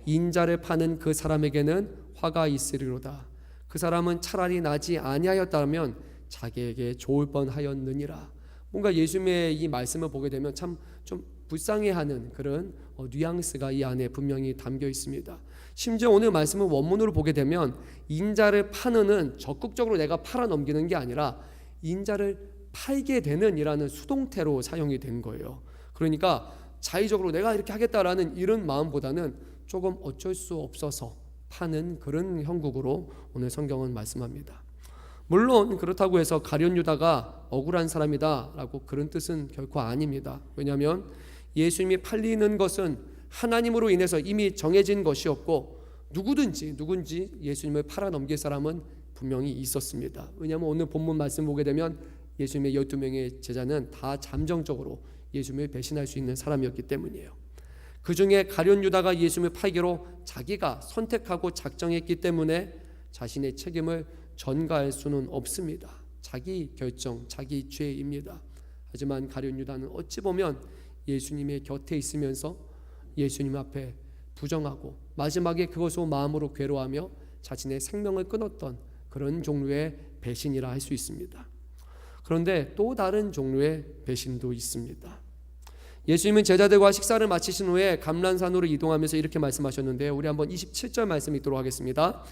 인자를 파는 그 사람에게는 화가 있으리로다. 그 사람은 차라리 나지 아니하였다면 자기에게 좋을 뻔하였느니라. 뭔가 예수님의 이 말씀을 보게 되면 참 좀 불쌍해하는 그런 뉘앙스가 이 안에 분명히 담겨 있습니다. 심지어 오늘 말씀을 원문으로 보게 되면 인자를 파는은 적극적으로 내가 팔아넘기는 게 아니라 인자를 팔게 되는 이라는 수동태로 사용이 된 거예요. 그러니까 자의적으로 내가 이렇게 하겠다라는 이런 마음보다는 조금 어쩔 수 없어서 파는 그런 형국으로 오늘 성경은 말씀합니다. 물론 그렇다고 해서 가룟 유다가 억울한 사람이다라고 그런 뜻은 결코 아닙니다. 왜냐하면 예수님이 팔리는 것은 하나님으로 인해서 이미 정해진 것이었고 누군지 예수님을 팔아넘길 사람은 분명히 있었습니다. 왜냐하면 오늘 본문 말씀 보게 되면 예수님의 12명의 제자는 다 잠정적으로 예수님을 배신할 수 있는 사람이었기 때문이에요. 그 중에 가룟 유다가 예수님을 팔기로 자기가 선택하고 작정했기 때문에 자신의 책임을 전가할 수는 없습니다. 자기 결정, 자기 죄입니다. 하지만 가룟 유다는 어찌 보면 예수님의 곁에 있으면서 예수님 앞에 부정하고 마지막에 그것으로 마음으로 괴로워하며 자신의 생명을 끊었던 그런 종류의 배신이라 할 수 있습니다. 그런데 또 다른 종류의 배신도 있습니다. 예수님은 제자들과 식사를 마치신 후에 감람산으로 이동하면서 이렇게 말씀하셨는데요. 우리 한번 27절 말씀 읽도록 하겠습니다.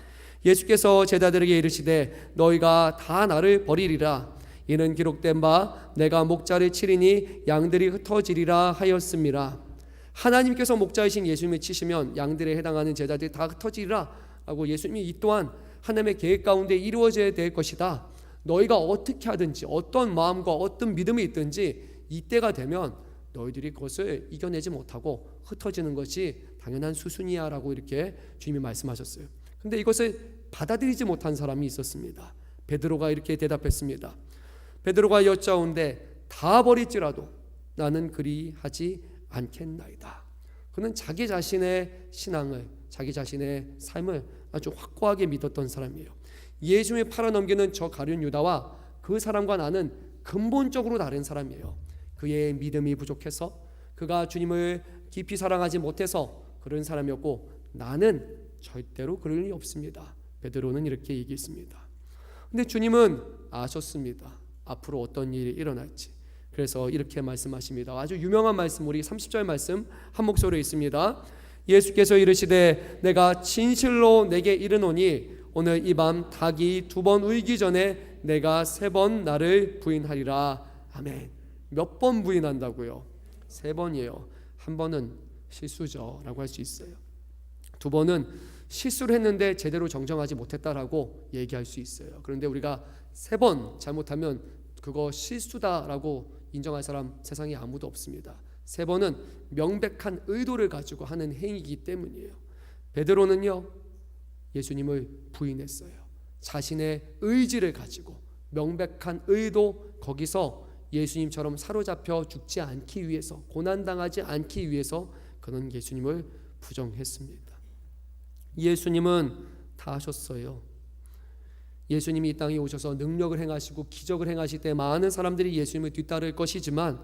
예수께서 제자들에게 이르시되 너희가 다 나를 버리리라. 이는 기록된 바 내가 목자를 치리니 양들이 흩어지리라 하였습니다. 하나님께서 목자이신 예수님을 치시면 양들에 해당하는 제자들이 다 흩어지리라 라고 예수님이 이 또한 하나님의 계획 가운데 이루어져야 될 것이다. 너희가 어떻게 하든지 어떤 마음과 어떤 믿음이 있든지 이때가 되면 너희들이 그것을 이겨내지 못하고 흩어지는 것이 당연한 수순이야 라고 이렇게 주님이 말씀하셨어요. 근데 이것을 받아들이지 못한 사람이 있었습니다. 베드로가 이렇게 대답했습니다. 베드로가 여짜온데 다 버릴지라도 나는 그리 하지 않겠나이다. 그는 자기 자신의 신앙을, 자기 자신의 삶을 아주 확고하게 믿었던 사람이에요. 예수님을 팔아넘기는 저 가룟 유다와 그 사람과 나는 근본적으로 다른 사람이에요. 그의 믿음이 부족해서, 그가 주님을 깊이 사랑하지 못해서 그런 사람이었고, 나는 절대로 그럴 리 없습니다. 베드로는 이렇게 얘기했습니다. 근데 주님은 아셨습니다. 앞으로 어떤 일이 일어날지. 그래서 이렇게 말씀하십니다. 아주 유명한 말씀, 우리 30절 말씀 한 목소리로 있습니다. 예수께서 이르시되 내가 진실로 내게 이르노니 오늘 이 밤 닭이 2번 울기 전에 내가 3번 나를 부인하리라. 아멘. 몇 번 부인한다고요? 3번이에요. 한 번은 실수죠 라고 할 수 있어요. 2번은 실수를 했는데 제대로 정정하지 못했다라고 얘기할 수 있어요. 그런데 우리가 3번 잘못하면 그거 실수다라고 인정할 사람 세상에 아무도 없습니다. 3번은 명백한 의도를 가지고 하는 행위이기 때문이에요. 베드로는요, 예수님을 부인했어요. 자신의 의지를 가지고 명백한 의도, 거기서 예수님처럼 사로잡혀 죽지 않기 위해서, 고난당하지 않기 위해서 그는 예수님을 부정했습니다. 예수님은 다 하셨어요. 예수님이 이 땅에 오셔서 능력을 행하시고 기적을 행하실 때 많은 사람들이 예수님을 뒤따를 것이지만,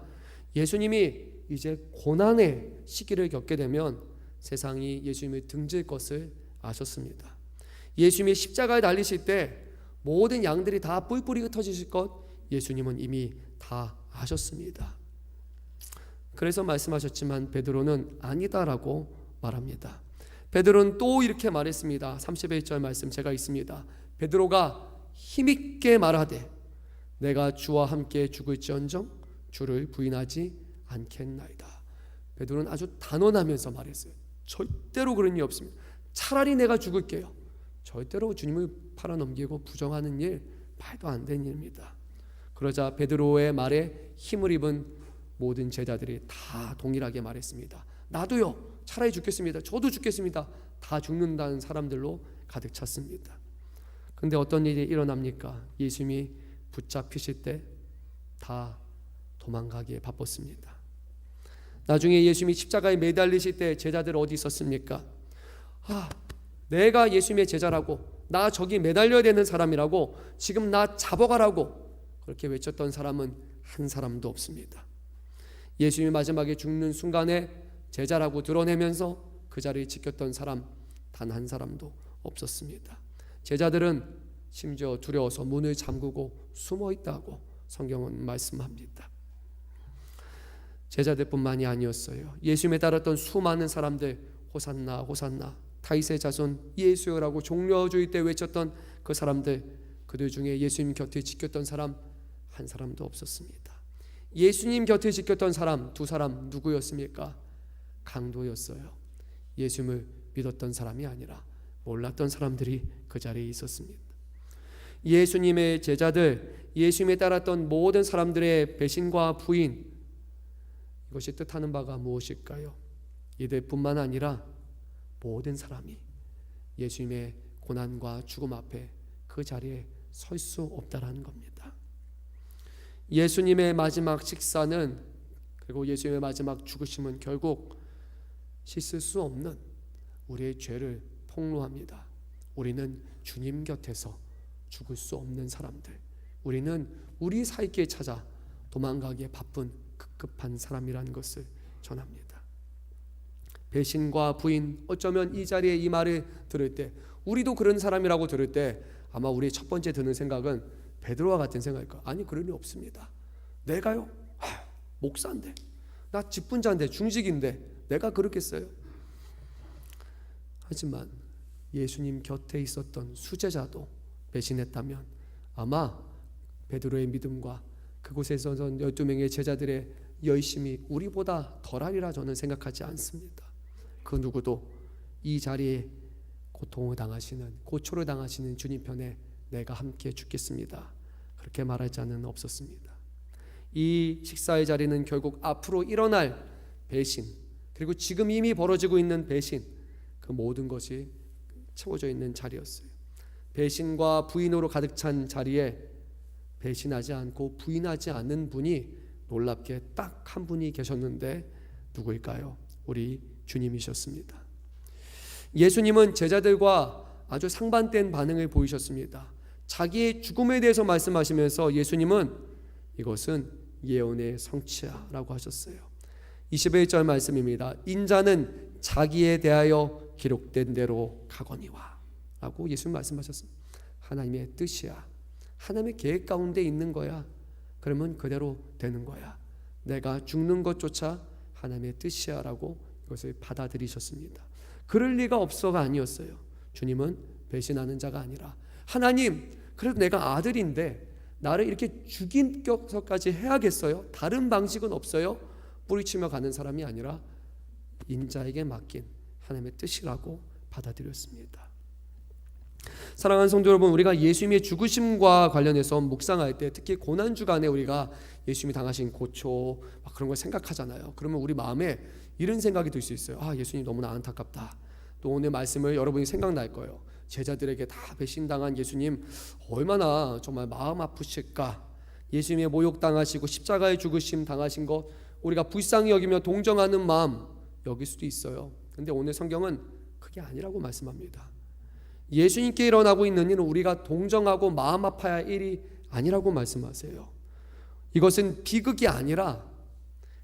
예수님이 이제 고난의 시기를 겪게 되면 세상이 예수님을 등질 것을 아셨습니다. 예수님이 십자가에 달리실 때 모든 양들이 다 뿔뿔이 흩어지실 것 예수님은 이미 다 아셨습니다. 그래서 말씀하셨지만 베드로는 아니다라고 말합니다. 베드로는 또 이렇게 말했습니다. 31절 말씀 제가 있습니다. 베드로가 힘있게 말하되 내가 주와 함께 죽을지언정 주를 부인하지 않겠나이다. 베드로는 아주 단언하면서 말했어요. 절대로 그런 일 없습니다. 차라리 내가 죽을게요. 절대로 주님을 팔아넘기고 부정하는 일, 말도 안 되는 일입니다. 그러자 베드로의 말에 힘을 입은 모든 제자들이 다 동일하게 말했습니다. 나도요, 차라리 죽겠습니다. 저도 죽겠습니다. 다 죽는다는 사람들로 가득 찼습니다. 그런데 어떤 일이 일어납니까? 예수님이 붙잡히실 때 다 도망가기에 바빴습니다. 나중에 예수님이 십자가에 매달리실 때 제자들 어디 있었습니까? 내가 예수님의 제자라고, 나 저기 매달려야 되는 사람이라고, 지금 나 잡아가라고 그렇게 외쳤던 사람은 한 사람도 없습니다. 예수님이 마지막에 죽는 순간에 제자라고 드러내면서 그 자리를 지켰던 사람 단 한 사람도 없었습니다. 제자들은 심지어 두려워서 문을 잠그고 숨어 있다고 성경은 말씀합니다. 제자들뿐만이 아니었어요. 예수님에 따랐던 수많은 사람들, 호산나 호산나, 다윗의 자손 예수여라고 종려주의 때 외쳤던 그 사람들, 그들 중에 예수님 곁을 지켰던 사람 한 사람도 없었습니다. 예수님 곁을 지켰던 사람 2사람 누구였습니까? 강도였어요. 예수님을 믿었던 사람이 아니라 몰랐던 사람들이 그 자리에 있었습니다. 예수님의 제자들, 예수님에 따랐던 모든 사람들의 배신과 부인, 이것이 뜻하는 바가 무엇일까요? 이들뿐만 아니라 모든 사람이 예수님의 고난과 죽음 앞에 그 자리에 설 수 없다라는 겁니다. 예수님의 마지막 식사는, 그리고 예수님의 마지막 죽으심은 결국 씻을 수 없는 우리의 죄를 폭로합니다. 우리는 주님 곁에서 죽을 수 없는 사람들, 우리는 우리 살 길 찾아 도망가기에 바쁜 급급한 사람이라는 것을 전합니다. 배신과 부인, 어쩌면 이 자리에 이 말을 들을 때, 우리도 그런 사람이라고 들을 때 아마 우리의 첫 번째 드는 생각은 베드로와 같은 생각일까? 아니, 그럴 리 없습니다. 내가요? 목사인데, 나 직분자인데, 중직인데 내가 그렇겠어요? 하지만 예수님 곁에 있었던 수제자도 배신했다면 아마 베드로의 믿음과 그곳에서 12명의 제자들의 열심이 우리보다 덜하리라 저는 생각하지 않습니다. 그 누구도 이 자리에 고통을 당하시는, 고초를 당하시는 주님 편에 내가 함께 죽겠습니다, 그렇게 말할 자는 없었습니다. 이 식사의 자리는 결국 앞으로 일어날 배신, 그리고 지금 이미 벌어지고 있는 배신, 그 모든 것이 채워져 있는 자리였어요. 배신과 부인으로 가득 찬 자리에 배신하지 않고 부인하지 않는 분이 놀랍게 딱 한 분이 계셨는데 누구일까요? 우리 주님이셨습니다. 예수님은 제자들과 아주 상반된 반응을 보이셨습니다. 자기의 죽음에 대해서 말씀하시면서 예수님은 이것은 예언의 성취야 라고 하셨어요. 21절 말씀입니다. 인자는 자기에 대하여 기록된 대로 가거니와 라고 예수님 말씀하셨습니다. 하나님의 뜻이야, 하나님의 계획 가운데 있는 거야. 그러면 그대로 되는 거야. 내가 죽는 것조차 하나님의 뜻이야 라고 이것을 받아들이셨습니다. 그럴 리가 없어가 아니었어요. 주님은 배신하는 자가 아니라, 하나님, 그래도 내가 아들인데 나를 이렇게 죽이서까지 해야겠어요? 다른 방식은 없어요? 뿌리치며 가는 사람이 아니라 인자에게 맡긴 하나님의 뜻이라고 받아들였습니다. 사랑하는 성도 여러분, 우리가 예수님의 죽으심과 관련해서 묵상할 때, 특히 고난주간에 우리가 예수님이 당하신 고초 막 그런 걸 생각하잖아요. 그러면 우리 마음에 이런 생각이 들 수 있어요. 예수님 너무나 안타깝다. 또 오늘 말씀을 여러분이 생각날 거예요. 제자들에게 다 배신당한 예수님 얼마나 정말 마음 아프실까. 예수님의 모욕당하시고 십자가에 죽으심 당하신 것 우리가 불쌍히 여기며 동정하는 마음 여길 수도 있어요. 근데 오늘 성경은 그게 아니라고 말씀합니다. 예수님께 일어나고 있는 일은 우리가 동정하고 마음 아파야 할 일이 아니라고 말씀하세요. 이것은 비극이 아니라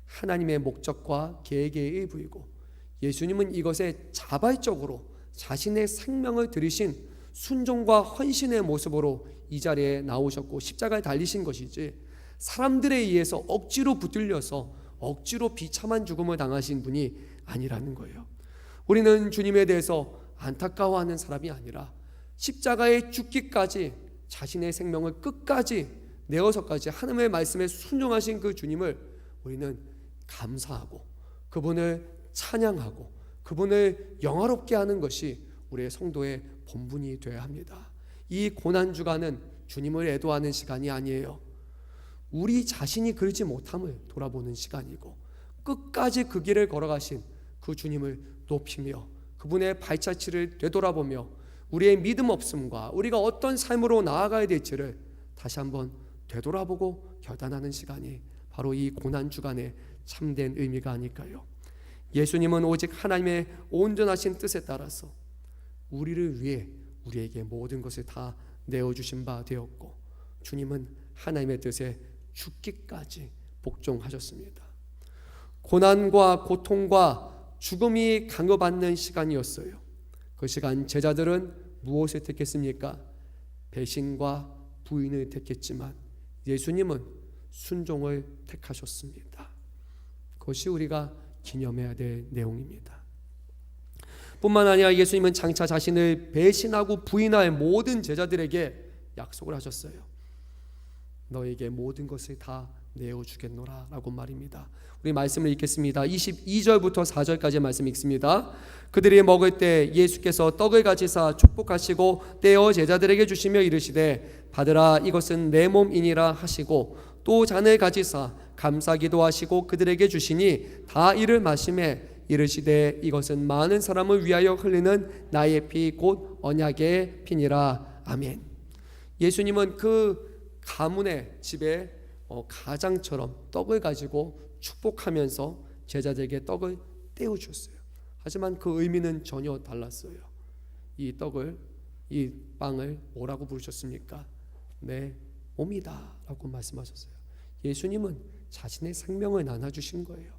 하나님의 목적과 계획의 일부이고, 예수님은 이것에 자발적으로 자신의 생명을 들이신 순종과 헌신의 모습으로 이 자리에 나오셨고 십자가에 달리신 것이지, 사람들에 의해서 억지로 붙들려서 억지로 비참한 죽음을 당하신 분이 아니라는 거예요. 우리는 주님에 대해서 안타까워하는 사람이 아니라 십자가에 죽기까지 자신의 생명을 끝까지 내어서까지 하나님의 말씀에 순종하신 그 주님을 우리는 감사하고 그분을 찬양하고 그분을 영화롭게 하는 것이 우리의 성도의 본분이 되어야 합니다. 이 고난주간은 주님을 애도하는 시간이 아니에요. 우리 자신이 그러지 못함을 돌아보는 시간이고, 끝까지 그 길을 걸어가신 그 주님을 높이며 그분의 발자취를 되돌아보며 우리의 믿음 없음과 우리가 어떤 삶으로 나아가야 될지를 다시 한번 되돌아보고 결단하는 시간이 바로 이 고난주간의 참된 의미가 아닐까요? 예수님은 오직 하나님의 온전하신 뜻에 따라서 우리를 위해 우리에게 모든 것을 다 내어주신 바 되었고, 주님은 하나님의 뜻에 죽기까지 복종하셨습니다. 고난과 고통과 죽음이 강요받는 시간이었어요. 그 시간 제자들은 무엇을 택했습니까? 배신과 부인을 택했지만 예수님은 순종을 택하셨습니다. 그것이 우리가 기념해야 될 내용입니다. 뿐만 아니라 예수님은 장차 자신을 배신하고 부인할 모든 제자들에게 약속을 하셨어요. 너에게 모든 것을 다 내어주겠노라 라고 말입니다. 우리 말씀을 읽겠습니다. 22절부터 4절까지 말씀 읽습니다. 그들이 먹을 때 예수께서 떡을 가지사 축복하시고 떼어 제자들에게 주시며 이르시되 받으라, 이것은 내 몸이니라 하시고, 또 잔을 가지사 감사기도 하시고 그들에게 주시니 다 이를 마시매 이르시되 이것은 많은 사람을 위하여 흘리는 나의 피 곧 언약의 피니라. 아멘. 예수님은 그 가문의 집에 가장처럼 떡을 가지고 축복하면서 제자들에게 떡을 떼어주었어요. 하지만 그 의미는 전혀 달랐어요. 이 떡을, 이 빵을 뭐라고 부르셨습니까? 내 몸이다 라고 말씀하셨어요. 예수님은 자신의 생명을 나눠주신 거예요.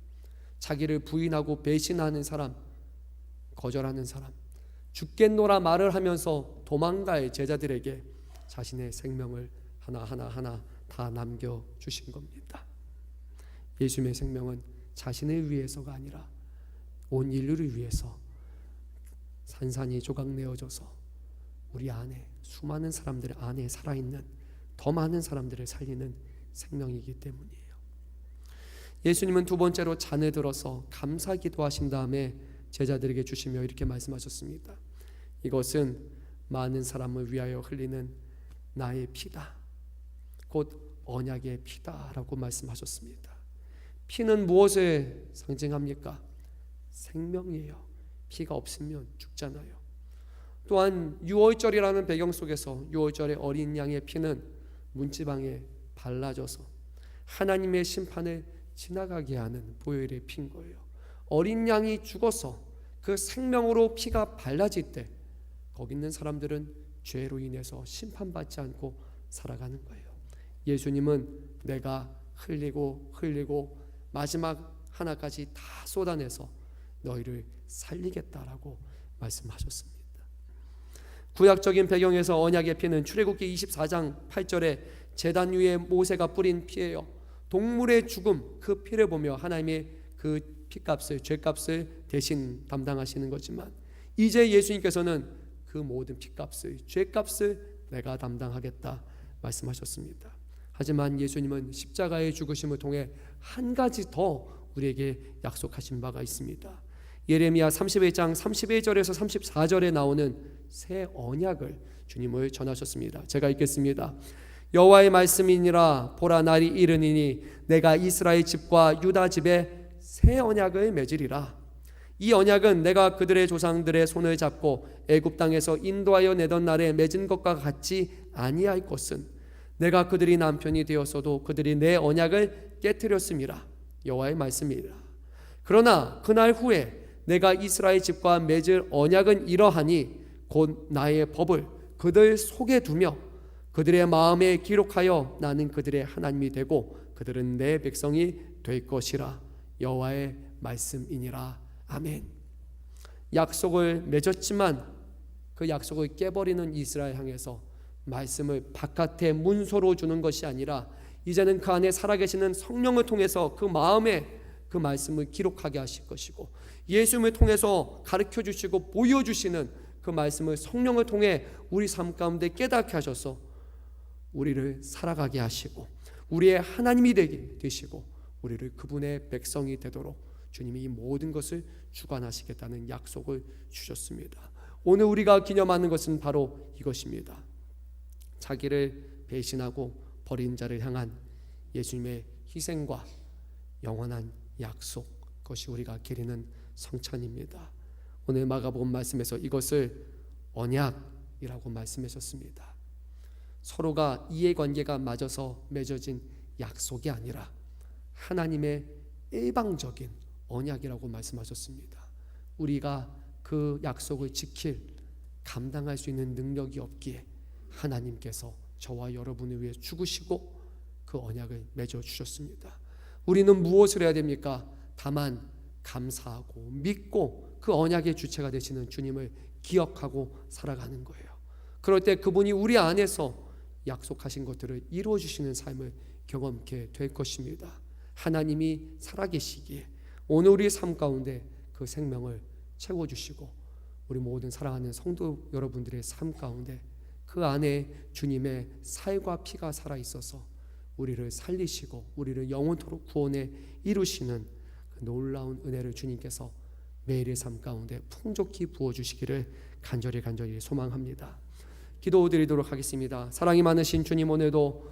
자기를 부인하고 배신하는 사람, 거절하는 사람, 죽겠노라 말을 하면서 도망갈 제자들에게 자신의 생명을 하나하나 다 남겨주신 겁니다. 예수님의 생명은 자신을 위해서가 아니라 온 인류를 위해서 산산이 조각내어져서 우리 안에 수많은 사람들 안에 살아있는 더 많은 사람들을 살리는 생명이기 때문이에요. 예수님은 두 번째로 잔을 들어서 감사기도 하신 다음에 제자들에게 주시며 이렇게 말씀하셨습니다. 이것은 많은 사람을 위하여 흘리는 나의 피다. 곧 언약의 피다라고 말씀하셨습니다. 피는 무엇을 상징합니까? 생명이에요. 피가 없으면 죽잖아요. 또한 유월절이라는 배경 속에서 유월절의 어린 양의 피는 문지방에 발라져서 하나님의 심판을 지나가게 하는 보혈의 피인 거예요. 어린 양이 죽어서 그 생명으로 피가 발라질 때 거기 있는 사람들은 죄로 인해서 심판받지 않고 살아가는 거예요. 예수님은 내가 흘리고 마지막 하나까지 다 쏟아내서 너희를 살리겠다라고 말씀하셨습니다. 구약적인 배경에서 언약의 피는 출애굽기 24장 8절에 제단 위에 모세가 뿌린 피예요. 동물의 죽음, 그 피를 보며 하나님의 그 피값을, 죄값을 대신 담당하시는 거지만 이제 예수님께서는 그 모든 피값을, 죄값을 내가 담당하겠다 말씀하셨습니다. 하지만 예수님은 십자가의 죽으심을 통해 한 가지 더 우리에게 약속하신 바가 있습니다. 예레미야 31장 31절에서 34절에 나오는 새 언약을 주님을 전하셨습니다. 제가 읽겠습니다. 여호와의 말씀이니라. 보라, 날이 이르니니 내가 이스라엘 집과 유다 집에 새 언약을 맺으리라. 이 언약은 내가 그들의 조상들의 손을 잡고 애굽 땅에서 인도하여 내던 날에 맺은 것과 같지 아니할 것은 내가 그들이 남편이 되었어도 그들이 내 언약을 깨뜨렸음이라. 여호와의 말씀이라. 그러나 그날 후에 내가 이스라엘 집과 맺을 언약은 이러하니 곧 나의 법을 그들 속에 두며 그들의 마음에 기록하여 나는 그들의 하나님이 되고 그들은 내 백성이 될 것이라. 여호와의 말씀이니라. 아멘. 약속을 맺었지만 그 약속을 깨버리는 이스라엘 향해서 말씀을 바깥에 문서로 주는 것이 아니라 이제는 그 안에 살아계시는 성령을 통해서 그 마음에 그 말씀을 기록하게 하실 것이고, 예수님을 통해서 가르쳐 주시고 보여주시는 그 말씀을 성령을 통해 우리 삶 가운데 깨닫게 하셔서 우리를 살아가게 하시고 우리의 하나님이 되시고 우리를 그분의 백성이 되도록 주님이 이 모든 것을 주관하시겠다는 약속을 주셨습니다. 오늘 우리가 기념하는 것은 바로 이것입니다. 자기를 배신하고 버린 자를 향한 예수님의 희생과 영원한 약속, 그것이 우리가 기리는 성찬입니다. 오늘 마가복음 말씀에서 이것을 언약이라고 말씀하셨습니다. 서로가 이해관계가 맞아서 맺어진 약속이 아니라 하나님의 일방적인 언약이라고 말씀하셨습니다. 우리가 그 약속을 지킬, 감당할 수 있는 능력이 없기에 하나님께서 저와 여러분을 위해 죽으시고 그 언약을 맺어주셨습니다. 우리는 무엇을 해야 됩니까? 다만 감사하고 믿고 그 언약의 주체가 되시는 주님을 기억하고 살아가는 거예요. 그럴 때 그분이 우리 안에서 약속하신 것들을 이루어주시는 삶을 경험케 될 것입니다. 하나님이 살아계시기에 오늘 우리 삶 가운데 그 생명을 채워주시고 우리 모든 사랑하는 성도 여러분들의 삶 가운데 그 안에 주님의 살과 피가 살아있어서 우리를 살리시고 우리를 영원토록 구원에 이루시는 그 놀라운 은혜를 주님께서 매일의 삶 가운데 풍족히 부어주시기를 간절히 소망합니다. 기도드리도록 하겠습니다. 사랑이 많으신 주님, 오늘도